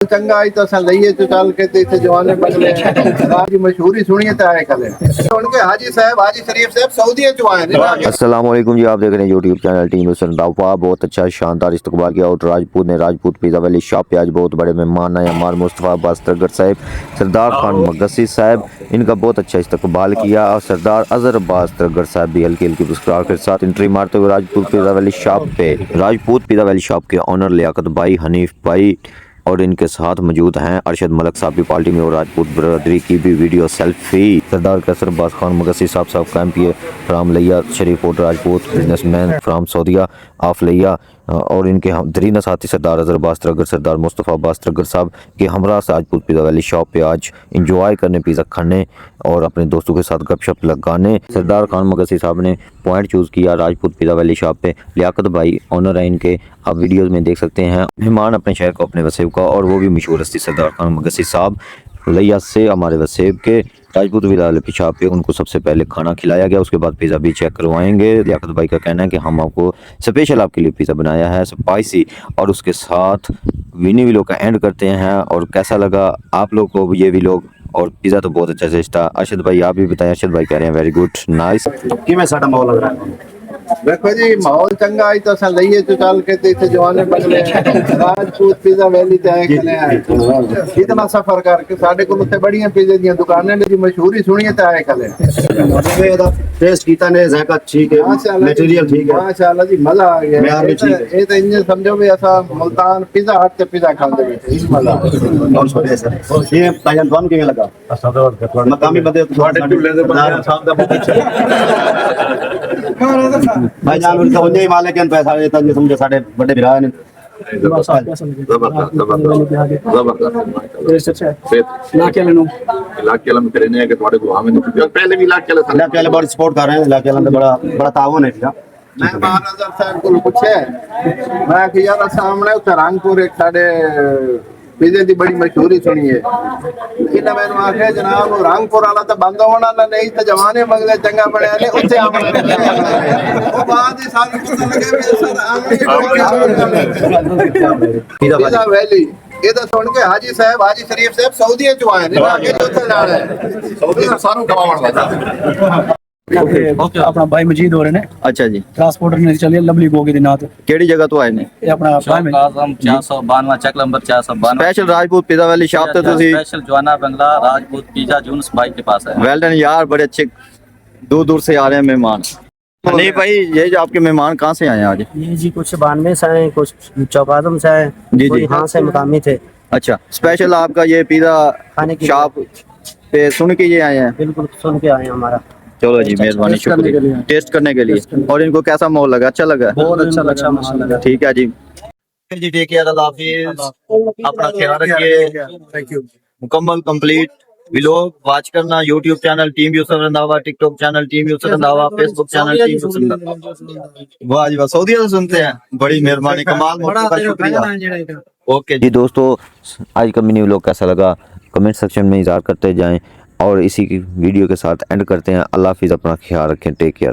चंगा आई तो असां लईए तो चल के ते इत्थे जवाने बदले राज मशहूरी सुनिए तो आए कले उनके हाजी साहब हाजी शरीफ साहब सऊदी चो आए ने। अस्सलाम वालेकुम जी, आप देख रहे हैं यूट्यूब चैनल टीम सरदावा। बहुत अच्छा शानदार इस्तकबाल किया और राजपूत ने राजपूत पिज़्ज़ा वैली शॉप पे आज बहुत बड़े मेहमान आए। हमार मुस्तफ़ा बास्तरगर साहब, सरदार खान मगसी साहब, इनका बहुत अच्छा इस्तकबाल किया और सरदार अजहर बास्तरगर साहब भी हल्की हल्की मुस्कुराहट के साथ एंट्री मारते हुए राजपूत पिज़्ज़ा वैली शॉप पे। राजपूत पिज़्ज़ा वैली शॉप के ऑनर लियाकत भाई, हनीफ भाई और इनके साथ मौजूद हैं अरशद मलक साहब की पार्टी में और राजपूत बरदरी की भी वीडियो सेल्फी। सरदार कैसर अब्बास खान मगसी साहब कैंप फ्राम लिया शरीफ और राजपूत बिजनेसमैन फ्राम सऊदिया ऑफ लिया और इनके दरीना साथी सरदार अजहर बास्तरगर, सरदार मुस्तफ़ा बास्तरगर साहब के हमरा राजपूत पिज़्ज़ा वैली शॉप पे आज इंजॉय करने, पिज़्ज़ा खाने और अपने दोस्तों के साथ गपशप लगाने। सरदार खान मगसी साहब ने पॉइंट चूज़ किया राजपूत पिज़्ज़ा वैली शॉप पे। लियाकत भाई ऑनर है इनके, आप वीडियोज़ में देख सकते हैं। मेहमान अपने शहर को अपने वसेब का और वो भी मशहूर हस्ती सरदार खान मगसी साहब लिया से हमारे वसेब के राजपूत पिज़्ज़ा शॉप पे उनको सबसे पहले खाना खिलाया गया, उसके बाद पिज़्ज़ा भी चेक करवाएंगे। लियाकत भाई का कहना है कि हम आपको स्पेशल आपके लिए पिज़्ज़ा बनाया है स्पाइसी, और उसके साथ विनी वीलो का एंड करते हैं। और कैसा लगा आप लोग को ये वीलॉग, और पिज़्ज़ा तो बहुत अच्छा टेस्ट था। अरशद भाई आप भी बताएं। अरशद भाई कह रहे हैं वेरी गुड नाइस। कि मैं साडा माहौल लग रहा है। देखो जी माहौल चंगा आई तो असां लईए तो चल के ते इत्थे जवाने बदले राजपूत पिज़्ज़ा वैली ते आए कले आए इतना सफर करके साडे कोल उत्थे बड़ियां पिज़्ज़े दी दुकानां ने दी मशहूरी सुनिए ते आए कले टेस्ट कीता ने जायका ठीक है, मटेरियल ठीक है, माशाअल्लाह जी मजा आ गया। यार भी ठीक है। ये तो इंज समझो भी असां मुल्तान पिज़्ज़ा हट ते पिज़्ज़ा खांदे बैठे इस मजा और छोटे सर ये तायन तुम किवें लगा मकामी बंदे ਤੁਹਾਡੇ ਢੁੱਲੇ ਦੇ ਬੰਦੇ ਸਾਹਿਬ ਦਾ बहुत अच्छा भाई जान उनका वजह ही मालिक हैं पैसा देता नहीं समझे साडे बड़े भरा ने पहले बड़ी सपोर्ट कर रहे हैं। इलाके वाले बड़ा बड़ा ताउन है। मैं महाराजा साहब को पूछे मैं कि यार सामने उत्ते रंगपुर एक साडे पिज़्ज़े दी बड़ी मशहूरी सुनी है। इन्हें मैंने आखे जनाब रंगपुर वाला तो बंद होना ना नहीं तो जवाने मंगले चंगा बने ने उत्ते आमने वो बात ही सारी पता लगे भी सर आमने पिज़्ज़ा वैली ये तो सुन के हाजी साहब हाजी शरीफ साहब सऊदी चो आए ने आगे जो उत्ते जाना है सऊदी सारू कमावण लगा। अपना भाई मजीद हो रहे ने। अच्छा जी, ट्रांसपोर्टर ने चलिए लवली गोगी दी नात केड़ी जगह तो आए ने? ये अपना भाई Azam 492 check number 492 special Rajput pizza valley shop पे तुसी स्पेशल जवाना बंगला राजपूत पिज़्ज़ा जूनस बाइक के पास है। वेल डन यार, बड़े अच्छे दूर दूर से आ रहे हैं मेहमान। नहीं भाई ये जो आपके मेहमान कहाँ से आए हैं आज? ये जी कुछ 92 से आए, कुछ चौपादम से आए, जी, कोई जी। यहाँ से मुकामी थे। अच्छा, स्पेशल आपका ये पिज़्ज़ा खाने की शॉप पे सुन के ये आए हैं? बिल्कुल सुन के आए हमारा। चलो जी मेहरबानी, शुक्रिया टेस्ट करने के लिए। और इनको कैसा माहौल लगा? अच्छा लगा? बहुत अच्छा लगा माशाल्लाह। ठीक है जी जी, टेक केयर, अल्लाह हाफिज़, अपना ख्याल रखिए। Thank you. मुकम्मल कंप्लीट व्लॉग वॉच करना YouTube channel team Yusuf Randhawa, TikTok channel team Yusuf Randhawa, Facebook channel team Yusuf Randhawa. वाह जी वाह, सऊदी से सुनते हैं, बड़ी मेहरबानी, कमाल, बहुत शुक्रिया। ओके जी दोस्तों, आज का मिनी व्लॉग कैसा लगा कमेंट सेक्शन में इज़हार करते जाएं और इसी की वीडियो के साथ एंड करते हैं। अल्लाह हाफिज़, अपना ख्याल रखें, टेक केयर।